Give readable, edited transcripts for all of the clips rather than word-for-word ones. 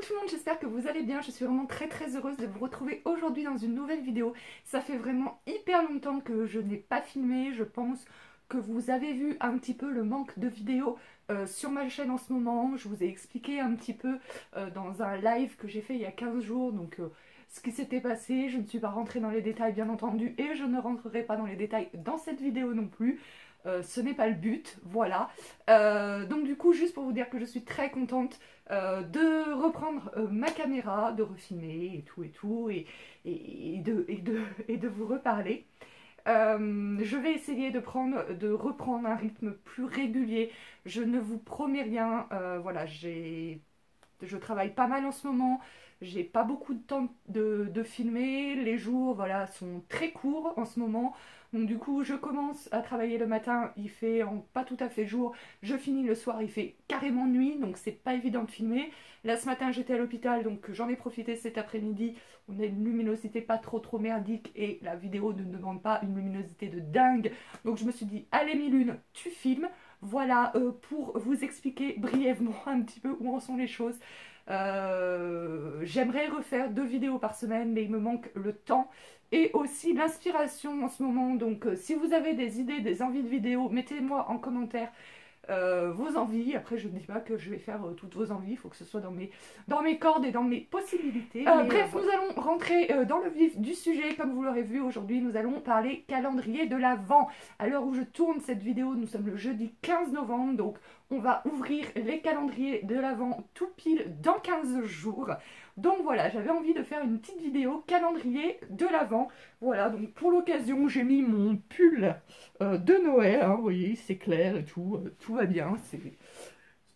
tout le monde, j'espère que vous allez bien. Je suis vraiment très heureuse de vous retrouver aujourd'hui dans une nouvelle vidéo. Ça fait vraiment hyper longtemps que je n'ai pas filmé. Je pense que vous avez vu un petit peu le manque de vidéos sur ma chaîne en ce moment. Je vous ai expliqué un petit peu dans un live que j'ai fait il y a 15 jours. Donc ce qui s'était passé, je ne suis pas rentrée dans les détails bien entendu. Et je ne rentrerai pas dans les détails dans cette vidéo non plus. Ce n'est pas le but, voilà. Donc du coup, juste pour vous dire que je suis très contente de reprendre ma caméra, de refilmer et tout, et de vous reparler. Je vais essayer de reprendre un rythme plus régulier. Je ne vous promets rien. Voilà, je travaille pas mal en ce moment. J'ai pas beaucoup de temps de filmer. Les jours, voilà, sont très courts en ce moment. Donc du coup, je commence à travailler le matin, il fait pas tout à fait jour. Je finis le soir, il fait carrément nuit, donc c'est pas évident de filmer. Là, ce matin, j'étais à l'hôpital, donc j'en ai profité cet après-midi. On a une luminosité pas trop merdique et la vidéo ne demande pas une luminosité de dingue. Donc je me suis dit, allez Milune, tu filmes. Voilà, pour vous expliquer brièvement un petit peu où en sont les choses. J'aimerais refaire 2 vidéos par semaine, mais il me manque le temps et aussi l'inspiration en ce moment. Donc si vous avez des idées, des envies de vidéos, mettez-moi en commentaire vos envies. Après, je ne dis pas que je vais faire toutes vos envies, il faut que ce soit dans mes cordes et dans mes possibilités. Bref, nous allons rentrer dans le vif du sujet. Comme vous l'aurez vu, aujourd'hui, nous allons parler calendrier de l'Avent. À l'heure où je tourne cette vidéo, nous sommes le jeudi 15 novembre, donc on va ouvrir les calendriers de l'Avent tout pile dans 15 jours. Donc voilà, j'avais envie de faire une petite vidéo calendrier de l'Avent. Voilà, donc pour l'occasion, j'ai mis mon pull de Noël, hein, vous voyez, c'est clair et tout, tout va bien, c'est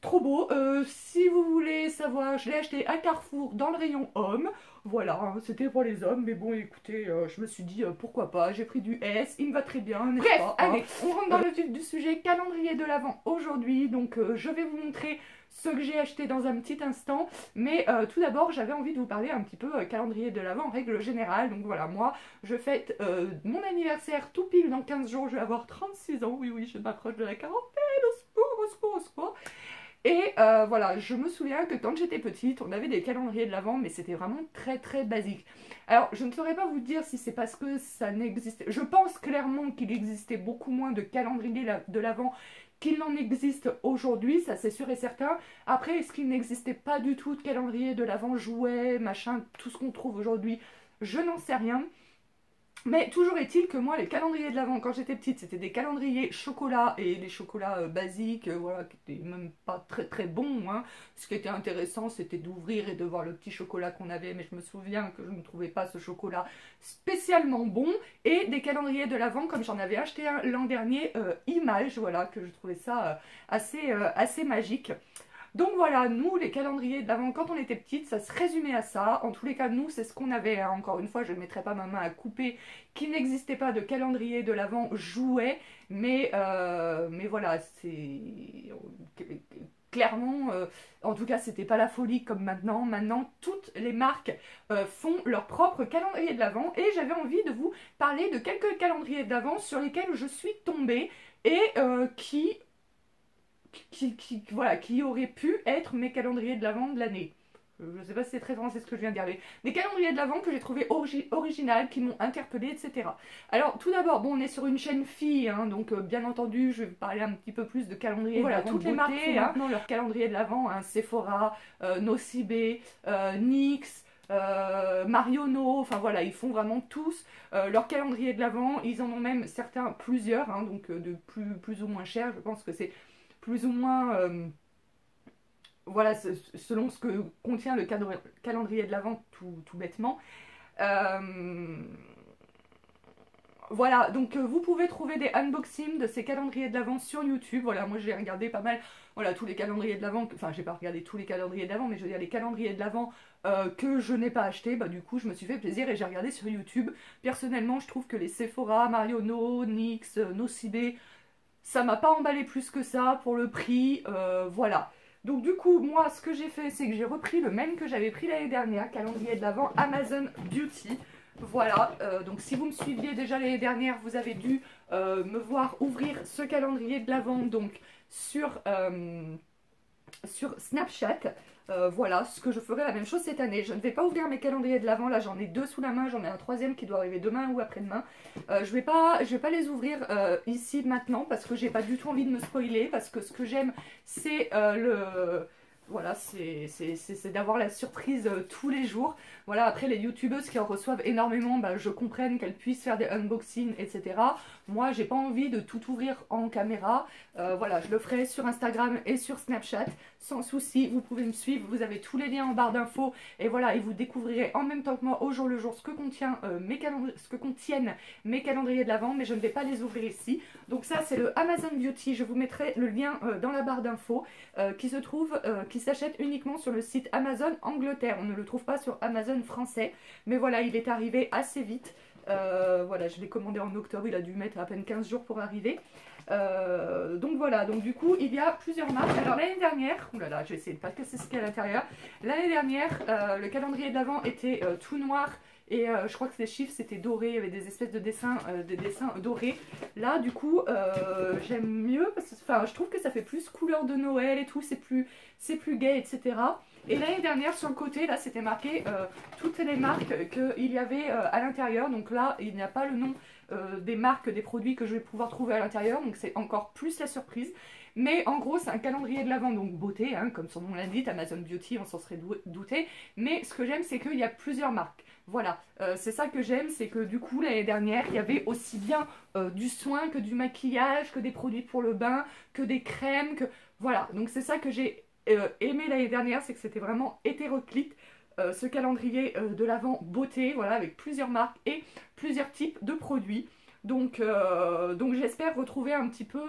trop beau. Si vous voulez savoir, je l'ai acheté à Carrefour dans le rayon homme. Voilà, hein, c'était pour les hommes, mais bon, écoutez, je me suis dit, pourquoi pas, j'ai pris du S, il me va très bien, n'est-ce pas, hein. Allez, on rentre dans le vif du sujet, calendrier de l'Avent aujourd'hui. Donc, je vais vous montrer ce que j'ai acheté dans un petit instant. Mais tout d'abord, j'avais envie de vous parler un petit peu calendrier de l'Avent en règle générale. Donc voilà, moi, je fête mon anniversaire tout pile dans 15 jours, je vais avoir 36 ans. Oui, je m'approche de la quarantaine, au secours, au secours, au secours. Et voilà, je me souviens que quand j'étais petite, on avait des calendriers de l'Avent, mais c'était vraiment très basique. Alors, je ne saurais pas vous dire si c'est parce que ça n'existait... Je pense clairement qu'il existait beaucoup moins de calendriers de l'Avent qu'il n'en existe aujourd'hui, ça c'est sûr et certain. Après, est-ce qu'il n'existait pas du tout de calendrier de l'Avent, jouets, machin, tout ce qu'on trouve aujourd'hui, je n'en sais rien. Mais toujours est-il que moi, les calendriers de l'Avent, quand j'étais petite, c'était des calendriers chocolat et des chocolats basiques, voilà, qui étaient même pas très bons, hein. Ce qui était intéressant, c'était d'ouvrir et de voir le petit chocolat qu'on avait, mais je me souviens que je ne trouvais pas ce chocolat spécialement bon. Et des calendriers de l'Avent, comme j'en avais acheté un l'an dernier, Image, voilà, que je trouvais ça assez magique. Donc voilà, nous, les calendriers de l'Avent, quand on était petite, ça se résumait à ça. En tous les cas, nous, c'est ce qu'on avait, hein. Encore une fois, je ne mettrai pas ma main à couper qu'il n'existait pas de calendrier de l'Avent jouet. Mais voilà, c'est... Clairement, en tout cas, c'était pas la folie comme maintenant. Maintenant, toutes les marques font leur propre calendrier de l'Avent. Et j'avais envie de vous parler de quelques calendriers de l'Avent sur lesquels je suis tombée et voilà, qui auraient pu être mes calendriers de l'Avent de l'année. Je ne sais pas si c'est très français ce que je viens de dire. Des calendriers de l'Avent que j'ai trouvé originales, qui m'ont interpellée, etc. Alors, tout d'abord, bon, on est sur une chaîne fille, hein, donc bien entendu, je vais parler un petit peu plus de calendrier de l'Avent. Toutes les marques font maintenant leur calendrier de l'Avent, hein, Sephora, Nocibé, NYX, Marionneau, enfin voilà, ils font vraiment tous leur calendrier de l'Avent. Ils en ont même certains, plusieurs, hein, donc de plus ou moins cher. Je pense que c'est plus ou moins, voilà, selon ce que contient le calendrier de l'Avent, tout bêtement. Voilà, donc vous pouvez trouver des unboxings de ces calendriers de l'Avent sur YouTube. Voilà, moi j'ai regardé pas mal, voilà, tous les calendriers de l'Avent, enfin j'ai pas regardé tous les calendriers de l'Avent, mais je veux dire les calendriers de l'Avent que je n'ai pas acheté, bah du coup je me suis fait plaisir et j'ai regardé sur YouTube. Personnellement, je trouve que les Sephora, Marionneau, NYX, Nocibé, ça m'a pas emballé plus que ça pour le prix, voilà. Donc du coup, moi, ce que j'ai fait, c'est que j'ai repris le même que j'avais pris l'année dernière, calendrier de l'Avent Amazon Beauty. Voilà, donc si vous me suiviez déjà l'année dernière, vous avez dû me voir ouvrir ce calendrier de l'Avent, donc sur sur Snapchat. Voilà, ce que je ferai la même chose cette année. Je ne vais pas ouvrir mes calendriers de l'Avent, là j'en ai 2 sous la main, j'en ai un troisième qui doit arriver demain ou après-demain. Je vais pas les ouvrir ici maintenant parce que j'ai pas du tout envie de me spoiler, parce que ce que j'aime c'est voilà, c'est d'avoir la surprise tous les jours. Voilà, après les youtubeuses qui en reçoivent énormément, bah, je comprenne qu'elles puissent faire des unboxings, etc. Moi, j'ai pas envie de tout ouvrir en caméra. Voilà, je le ferai sur Instagram et sur Snapchat, sans souci. Vous pouvez me suivre, vous avez tous les liens en barre d'infos. Et voilà, et vous découvrirez en même temps que moi, au jour le jour, ce que contiennent mes calendriers de l'Avent, mais je ne vais pas les ouvrir ici. Donc ça, c'est le Amazon Beauty. Je vous mettrai le lien dans la barre d'infos, qui s'achète uniquement sur le site Amazon Angleterre. On ne le trouve pas sur Amazon français, mais voilà, il est arrivé assez vite. Voilà, je l'ai commandé en octobre, il a dû mettre à peine 15 jours pour arriver. Donc voilà, donc du coup il y a plusieurs marques. Alors l'année dernière, oulala, je vais essayer de pas casser ce qu'il y a à l'intérieur. L'année dernière, le calendrier de l'Avent était tout noir. Et je crois que les chiffres c'était doré, il y avait des espèces de dessins, des dessins dorés. Là du coup j'aime mieux parce que je trouve que ça fait plus couleur de Noël et tout, c'est plus gai, etc. Et l'année dernière sur le côté là c'était marqué toutes les marques qu'il y avait à l'intérieur. Donc là il n'y a pas le nom des marques, des produits que je vais pouvoir trouver à l'intérieur, donc c'est encore plus la surprise. Mais en gros c'est un calendrier de l'Avent, donc beauté, hein, comme son nom l'indique, Amazon Beauty, on s'en serait douté. Mais ce que j'aime c'est qu'il y a plusieurs marques. Voilà, c'est ça que j'aime, c'est que du coup l'année dernière il y avait aussi bien du soin que du maquillage, que des produits pour le bain, que des crèmes, que voilà. Donc c'est ça que j'ai aimé l'année dernière, c'est que c'était vraiment hétéroclite. Ce calendrier de l'Avent beauté, voilà, avec plusieurs marques et plusieurs types de produits. Donc j'espère retrouver un petit peu,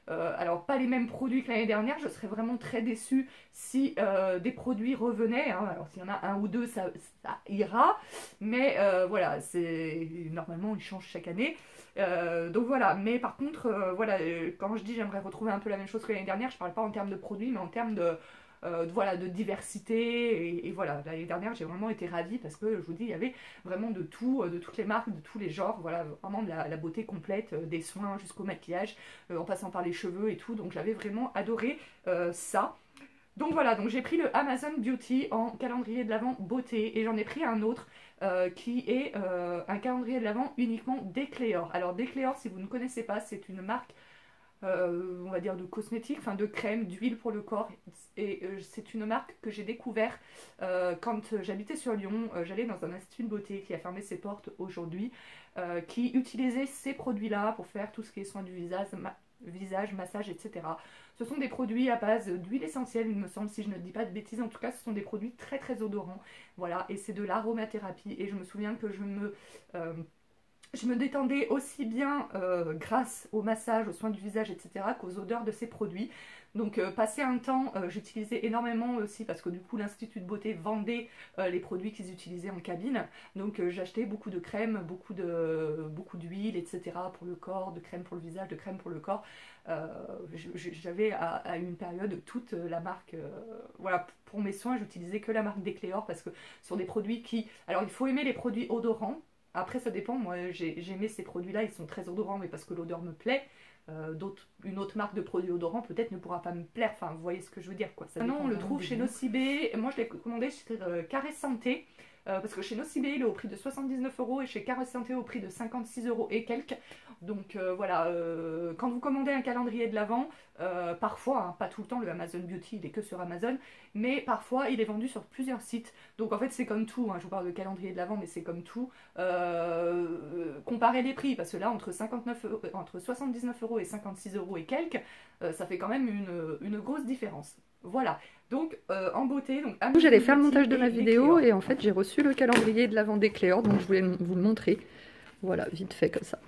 alors pas les mêmes produits que l'année dernière, je serais vraiment très déçue si des produits revenaient, hein. Alors s'il y en a un ou deux, ça ira, mais voilà, normalement ils changent chaque année. Donc voilà, mais par contre, voilà, quand je dis j'aimerais retrouver un peu la même chose que l'année dernière, je parle pas en termes de produits, mais en termes voilà, de diversité. Et voilà, l'année dernière j'ai vraiment été ravie parce que je vous dis il y avait vraiment de tout, de toutes les marques, de tous les genres, voilà, vraiment de la beauté complète, des soins jusqu'au maquillage, en passant par les cheveux et tout. Donc j'avais vraiment adoré ça. Donc voilà, donc j'ai pris le Amazon Beauty en calendrier de l'Avent beauté, et j'en ai pris un autre qui est un calendrier de l'Avent uniquement d'Ecléor. Alors d'Ecléor, si vous ne connaissez pas, c'est une marque on va dire de cosmétiques, enfin de crème, d'huile pour le corps. Et c'est une marque que j'ai découvert quand j'habitais sur Lyon. J'allais dans un institut de beauté qui a fermé ses portes aujourd'hui, qui utilisait ces produits-là pour faire tout ce qui est soin du visage, massage, etc. Ce sont des produits à base d'huile essentielle, il me semble, si je ne dis pas de bêtises. En tout cas, ce sont des produits très très odorants. Voilà, et c'est de l'aromathérapie. Et je me souviens que je me détendais aussi bien grâce au massage, aux soins du visage, etc. qu'aux odeurs de ces produits. Donc passé un temps, j'utilisais énormément aussi parce que du coup l'Institut de beauté vendait les produits qu'ils utilisaient en cabine. Donc j'achetais beaucoup de crème, beaucoup d'huile, etc. pour le corps, de crème pour le visage, de crème pour le corps. J'avais à une période toute la marque, voilà, pour mes soins j'utilisais que la marque d'Ecléor parce que ce sont des produits qui... Alors il faut aimer les produits odorants. Après ça dépend, moi j'aimais ces produits là, ils sont très odorants mais parce que l'odeur me plaît. Une autre marque de produits odorants peut-être ne pourra pas me plaire, enfin vous voyez ce que je veux dire quoi. Maintenant on le trouve chez Nocibé, moi je l'ai commandé chez Carré Santé, parce que chez Nocibé il est au prix de 79 € et chez Carré Santé au prix de 56 € et quelques. Donc voilà, quand vous commandez un calendrier de l'Avent, parfois, hein, pas tout le temps, le Amazon Beauty il est que sur Amazon, mais parfois il est vendu sur plusieurs sites. Donc en fait c'est comme tout, hein, je vous parle de calendrier de l'Avent mais c'est comme tout. Comparez les prix, parce que là entre 79 € et 56 € et quelques, ça fait quand même une grosse différence. Voilà, donc en beauté, donc j'allais faire le montage de ma vidéo et en fait j'ai reçu le calendrier de l'Avent d'Ecléor, donc je voulais vous le montrer. Voilà, vite fait comme ça.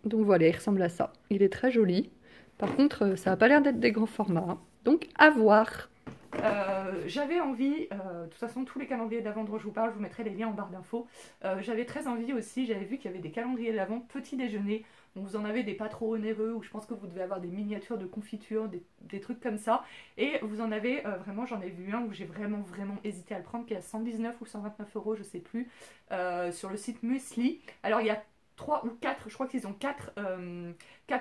Donc voilà, il ressemble à ça. Il est très joli. Par contre, ça n'a pas l'air d'être des grands formats, hein. Donc à voir. J'avais envie, de toute façon tous les calendriers d'Avent dont je vous parle, je vous mettrai les liens en barre d'infos. J'avais très envie aussi, j'avais vu qu'il y avait des calendriers d'Avent petit déjeuner. Donc vous en avez des pas trop onéreux, où je pense que vous devez avoir des miniatures de confiture, des trucs comme ça. Et vous en avez, vraiment j'en ai vu un où j'ai vraiment hésité à le prendre, qui est à 119 ou 129 €, je sais plus, sur le site Muesli. Alors il y a 3 ou 4, je crois qu'ils ont 4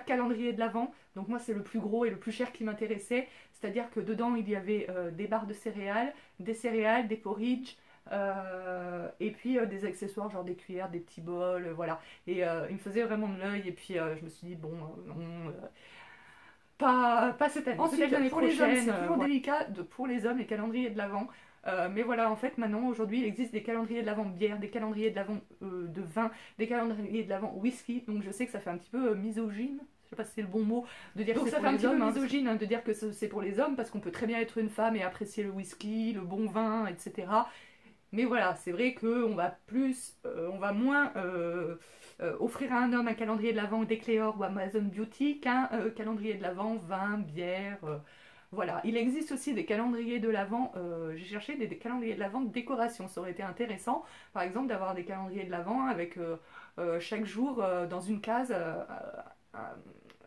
calendriers de l'Avent. Donc moi c'est le plus gros et le plus cher qui m'intéressait. C'est-à-dire que dedans il y avait des barres de céréales, des porridge, et puis des accessoires genre des cuillères, des petits bols, voilà. Et il me faisait vraiment de l'œil et puis je me suis dit bon non, pas cette année. Ensuite l'année prochaine, c'est toujours délicat pour les hommes les calendriers de l'Avent. Mais voilà, en fait, maintenant, aujourd'hui, il existe des calendriers de l'Avent bière, des calendriers de l'Avent de vin, des calendriers de l'Avent whisky. Donc je sais que ça fait un petit peu misogyne, je sais pas si c'est le bon mot, de dire que c'est pour les hommes. Misogyne, hein, de dire que c'est pour les hommes, parce qu'on peut très bien être une femme et apprécier le whisky, le bon vin, etc. Mais voilà, c'est vrai qu'on va on va moins offrir à un homme un calendrier de l'Avent d'Ecléor ou Amazon Beauty qu'un calendrier de l'Avent vin, bière. Voilà, il existe aussi des calendriers de l'Avent, j'ai cherché des calendriers de l'Avent de décoration, ça aurait été intéressant, par exemple d'avoir des calendriers de l'Avent avec chaque jour dans une case,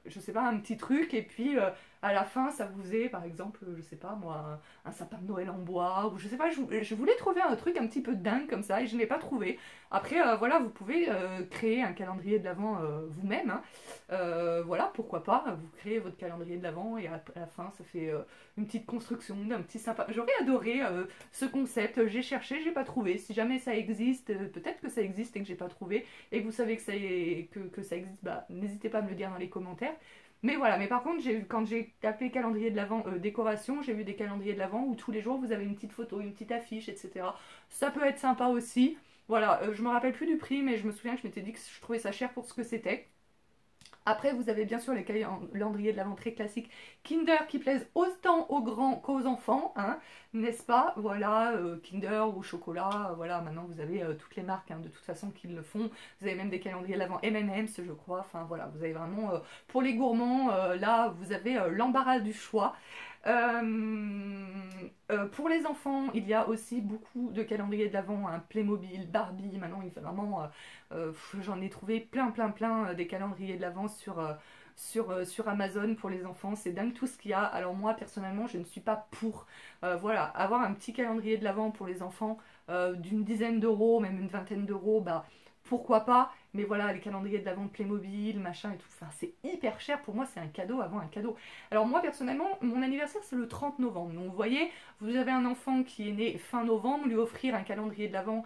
je sais pas, un petit truc, et puis à la fin ça vous faisait par exemple, je sais pas moi, un sapin de Noël en bois, ou je sais pas, je voulais trouver un truc un petit peu dingue comme ça, et je ne l'ai pas trouvé. Après voilà, vous pouvez créer un calendrier de l'Avent vous-même, hein. Voilà, pourquoi pas, vous créez votre calendrier de l'Avent et à la fin ça fait une petite construction d'un petit sympa. J'aurais adoré ce concept, j'ai cherché, j'ai pas trouvé. Si jamais ça existe, peut-être que ça existe et que j'ai pas trouvé, et que vous savez que ça existe, bah n'hésitez pas à me le dire dans les commentaires. Mais voilà, mais par contre, quand j'ai tapé calendrier de l'Avent décoration, j'ai vu des calendriers de l'Avent où tous les jours vous avez une petite photo, une petite affiche, etc. Ça peut être sympa aussi. Voilà, je me rappelle plus du prix, mais je me souviens que je m'étais dit que je trouvais ça cher pour ce que c'était. Après, vous avez bien sûr les calendriers de l'Avent très classiques Kinder qui plaisent autant aux grands qu'aux enfants, hein, n'est-ce pas? Voilà, Kinder ou chocolat, voilà, maintenant vous avez toutes les marques, hein, de toute façon qui le font. Vous avez même des calendriers de l'Avent M&M's, je crois. Enfin voilà, vous avez vraiment, pour les gourmands, là vous avez l'embarras du choix. Pour les enfants, il y a aussi beaucoup de calendriers de l'Avent, hein, Playmobil, Barbie. Maintenant, il fait vraiment, j'en ai trouvé plein des calendriers de l'Avent sur Amazon pour les enfants. C'est dingue tout ce qu'il y a. Alors moi, personnellement, je ne suis pas pour. Voilà, avoir un petit calendrier de l'Avent pour les enfants d'une dizaine d'euros, même une vingtaine d'euros, bah pourquoi pas. Mais voilà, les calendriers de l'Avent de Playmobil, machin et tout, enfin c'est hyper cher. Pour moi, c'est un cadeau avant un cadeau. Alors moi, personnellement, mon anniversaire, c'est le 30 novembre. Donc vous voyez, vous avez un enfant qui est né fin novembre, lui offrir un calendrier de l'Avent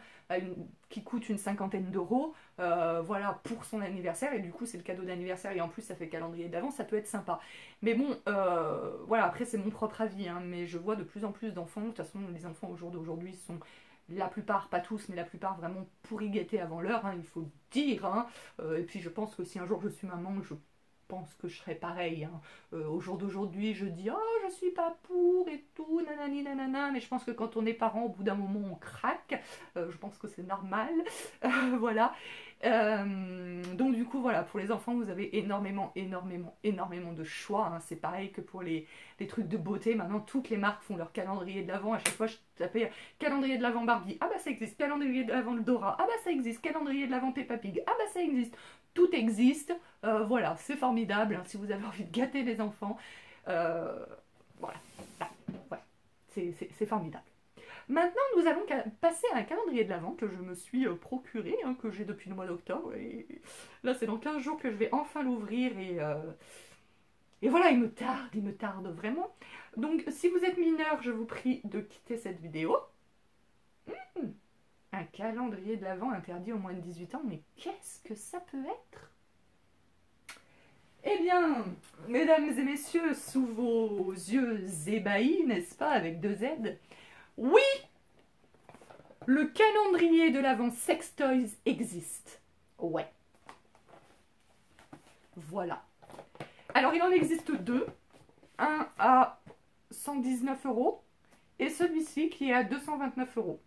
qui coûte une cinquantaine d'euros, voilà, pour son anniversaire. Et du coup, c'est le cadeau d'anniversaire. Et en plus, ça fait calendrier d'avant, ça peut être sympa. Mais bon, voilà, après, c'est mon propre avis. Hein, mais je vois de plus en plus d'enfants. De toute façon, les enfants au jour d'aujourd'hui sont... La plupart, pas tous, mais la plupart vraiment pourri gâtés avant l'heure, hein, il faut le dire. Hein. Et puis je pense que si un jour je suis maman, je pense que je serai pareil. Hein. Au jour d'aujourd'hui, je dis oh je suis pas pour et tout, nanani nanana, mais je pense que quand on est parent, au bout d'un moment, on craque. Je pense que c'est normal. Voilà. Donc du coup voilà, pour les enfants vous avez énormément de choix, hein. C'est pareil que pour les trucs de beauté. Maintenant toutes les marques font leur calendrier de l'Avent. À chaque fois je tapais calendrier de l'Avent Barbie, ah bah ça existe, calendrier de l'Avent Dora, ah bah ça existe, calendrier de l'Avent Peppa Pig, ah bah ça existe, tout existe. Voilà, c'est formidable, hein, si vous avez envie de gâter les enfants, voilà, voilà. C'est formidable. Maintenant, nous allons passer à un calendrier de l'Avent que je me suis procuré, hein, que j'ai depuis le mois d'octobre. Et là, c'est dans 15 jours que je vais enfin l'ouvrir. Et voilà, il me tarde vraiment. Donc, si vous êtes mineur, je vous prie de quitter cette vidéo. Un calendrier de l'Avent interdit aux moins de 18 ans, mais qu'est-ce que ça peut être? Eh bien, mesdames et messieurs, sous vos yeux ébahis, n'est-ce pas, avec 2 Z, oui, le calendrier de l'Avent Sextoys existe. Ouais. Voilà. Alors, il en existe 2. Un à 119 € et celui-ci qui est à 229 €.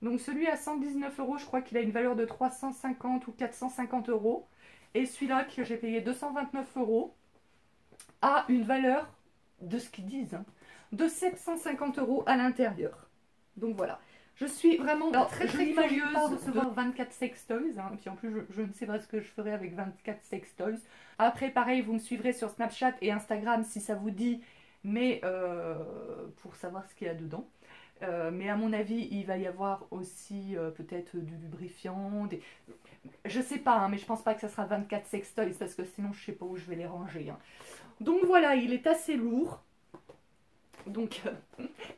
Donc, celui à 119 €, je crois qu'il a une valeur de 350 ou 450 €. Et celui-là que j'ai payé 229 € a une valeur, de ce qu'ils disent, hein, de 750 € à l'intérieur. Donc voilà. Je suis vraiment très curieuse de recevoir 24 sextoys. Hein, et puis en plus, je ne sais pas ce que je ferai avec 24 sextoys. Après, pareil, vous me suivrez sur Snapchat et Instagram si ça vous dit, mais pour savoir ce qu'il y a dedans. Mais à mon avis, il va y avoir aussi peut-être du lubrifiant, Je sais pas, hein, mais je pense pas que ça sera 24 sextoys parce que sinon je sais pas où je vais les ranger. Hein. Donc voilà, il est assez lourd. Donc,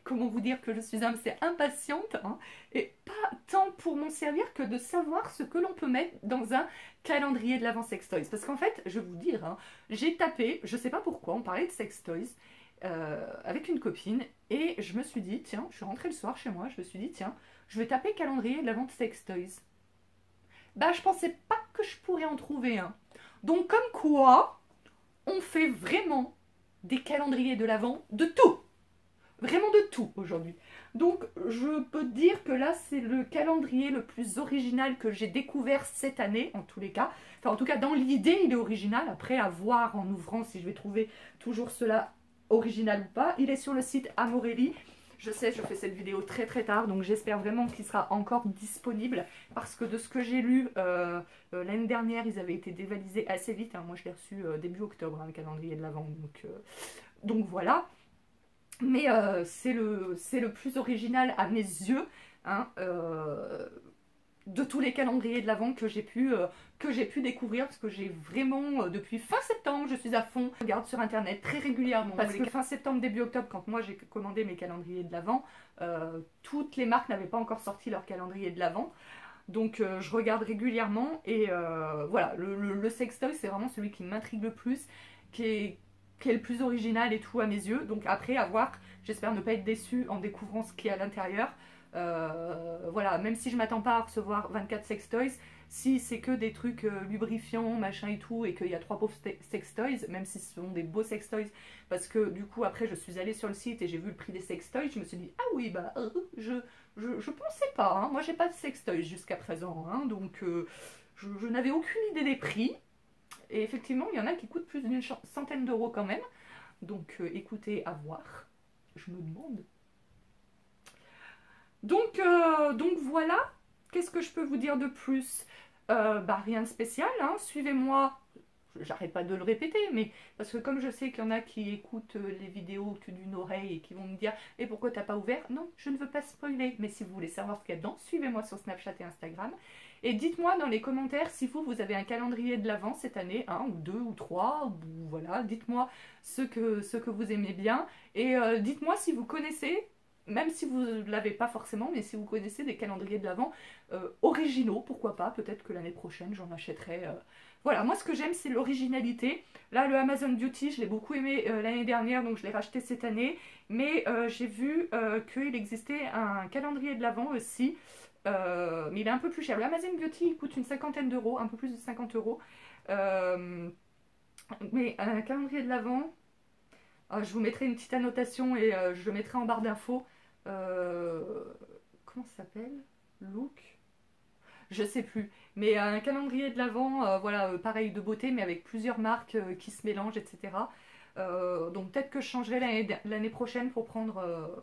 comment vous dire que je suis assez impatiente, hein, et pas tant pour m'en servir que de savoir ce que l'on peut mettre dans un calendrier de l'Avent Sextoys. Parce qu'en fait, je vais vous dire, hein, j'ai tapé, je sais pas pourquoi, on parlait de Sextoys avec une copine, et je me suis dit, tiens, je suis rentrée le soir chez moi, je me suis dit, tiens, je vais taper calendrier de l'Avent Sextoys. Bah, je pensais pas que je pourrais en trouver un. Donc, comme quoi, on fait vraiment des calendriers de l'Avent de tout. Vraiment de tout aujourd'hui. Donc je peux dire que là c'est le calendrier le plus original que j'ai découvert cette année en tous les cas. Enfin en tout cas dans l'idée il est original. Après à voir en ouvrant si je vais trouver toujours cela original ou pas. Il est sur le site Amorelli. Je sais, je fais cette vidéo très très tard, donc j'espère vraiment qu'il sera encore disponible. Parce que de ce que j'ai lu, l'année dernière, ils avaient été dévalisés assez vite. Hein. Moi je l'ai reçu début octobre, hein, le calendrier de l'Avent. Donc voilà. Mais c'est le plus original à mes yeux, hein, de tous les calendriers de l'Avent que j'ai pu découvrir, parce que j'ai vraiment, depuis fin septembre, je suis à fond, je regarde sur internet très régulièrement. Parce que fin septembre, début octobre, quand moi j'ai commandé mes calendriers de l'Avent, toutes les marques n'avaient pas encore sorti leur calendrier de l'Avent. Donc je regarde régulièrement et voilà, le sextoy c'est vraiment celui qui m'intrigue le plus, qui est le plus original et tout à mes yeux. Donc après, à voir, j'espère ne pas être déçue en découvrant ce qu'il y a à l'intérieur. Voilà, même si je m'attends pas à recevoir 24 sextoys, si c'est que des trucs lubrifiants, machin et tout, et qu'il y a 3 pauvres sextoys, même si ce sont des beaux sextoys, parce que du coup après je suis allée sur le site et j'ai vu le prix des sextoys, je me suis dit, ah oui, bah je pensais pas, hein. Moi j'ai pas de sextoys jusqu'à présent, hein, donc je n'avais aucune idée des prix. Et effectivement, il y en a qui coûtent plus d'une centaine d'euros quand même. Donc écoutez, à voir. Je me demande. Donc voilà. Qu'est-ce que je peux vous dire de plus? Bah rien de spécial, hein. Suivez-moi. J'arrête pas de le répéter, mais parce que comme je sais qu'il y en a qui écoutent les vidéos que d'une oreille et qui vont me dire « Et pourquoi t'as pas ouvert ?» Non, je ne veux pas spoiler, mais si vous voulez savoir ce qu'il y a dedans, suivez-moi sur Snapchat et Instagram. Et dites-moi dans les commentaires si vous avez un calendrier de l'Avent cette année, un ou deux ou trois, ou voilà, dites-moi ce que vous aimez bien. Et dites-moi si vous connaissez, même si vous ne l'avez pas forcément, mais si vous connaissez des calendriers de l'Avent originaux, pourquoi pas, peut-être que l'année prochaine j'en achèterai. Voilà, moi ce que j'aime c'est l'originalité. Là le Amazon Beauty, je l'ai beaucoup aimé l'année dernière, donc je l'ai racheté cette année. Mais j'ai vu qu'il existait un calendrier de l'Avent aussi. Mais il est un peu plus cher. Le Amazon Beauty il coûte une cinquantaine d'euros, un peu plus de 50 euros. Mais un calendrier de l'Avent, je vous mettrai une petite annotation et je le mettrai en barre d'infos. Comment ça s'appelle? Look? Je sais plus. Mais un calendrier de l'Avent, voilà, pareil de beauté, mais avec plusieurs marques qui se mélangent, etc. Donc peut-être que je changerai l'année prochaine pour prendre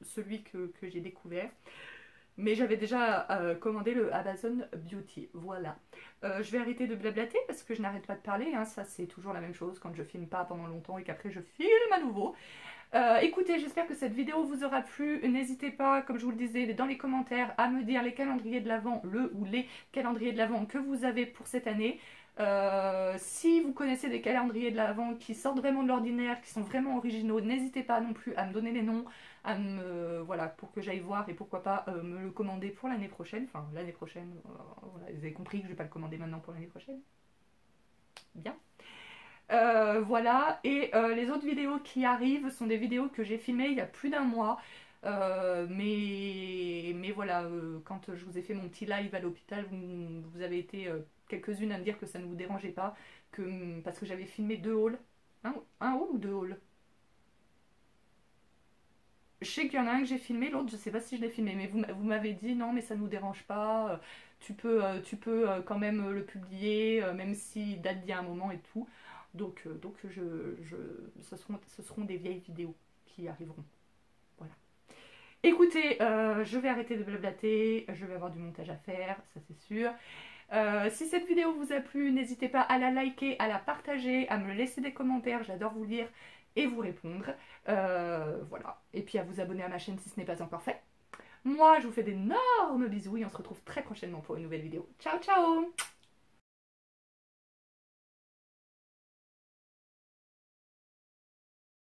celui que j'ai découvert. Mais j'avais déjà commandé le Amazon Beauty, voilà. Je vais arrêter de blablater parce que je n'arrête pas de parler, hein. Ça c'est toujours la même chose quand je filme pas pendant longtemps et qu'après je filme à nouveau. Écoutez, j'espère que cette vidéo vous aura plu. N'hésitez pas, comme je vous le disais, dans les commentaires à me dire les calendriers de l'Avent, le ou les calendriers de l'Avent que vous avez pour cette année. Si vous connaissez des calendriers de l'Avent qui sortent vraiment de l'ordinaire, qui sont vraiment originaux, n'hésitez pas non plus à me donner les noms, voilà, pour que j'aille voir et pourquoi pas me le commander pour l'année prochaine. Enfin, l'année prochaine, voilà, vous avez compris que je ne vais pas le commander maintenant pour l'année prochaine. Bien. Voilà, et les autres vidéos qui arrivent sont des vidéos que j'ai filmées il y a plus d'un mois. Mais voilà, quand je vous ai fait mon petit live à l'hôpital, vous avez été quelques-unes à me dire que ça ne vous dérangeait pas, parce que j'avais filmé 2 hauls. Un haul ou 2 hauls? Je sais qu'il y en a un que j'ai filmé, l'autre je sais pas si je l'ai filmé, mais vous m'avez dit non mais ça nous dérange pas, tu peux quand même le publier, même s'il date d'il y a un moment et tout. Donc ce seront des vieilles vidéos qui arriveront. Voilà. Écoutez, je vais arrêter de blablater, je vais avoir du montage à faire, ça c'est sûr. Si cette vidéo vous a plu, n'hésitez pas à la liker, à la partager, à me laisser des commentaires, j'adore vous lire et vous répondre. Voilà. Et puis à vous abonner à ma chaîne si ce n'est pas encore fait. Moi, je vous fais d'énormes bisous et on se retrouve très prochainement pour une nouvelle vidéo. Ciao, ciao!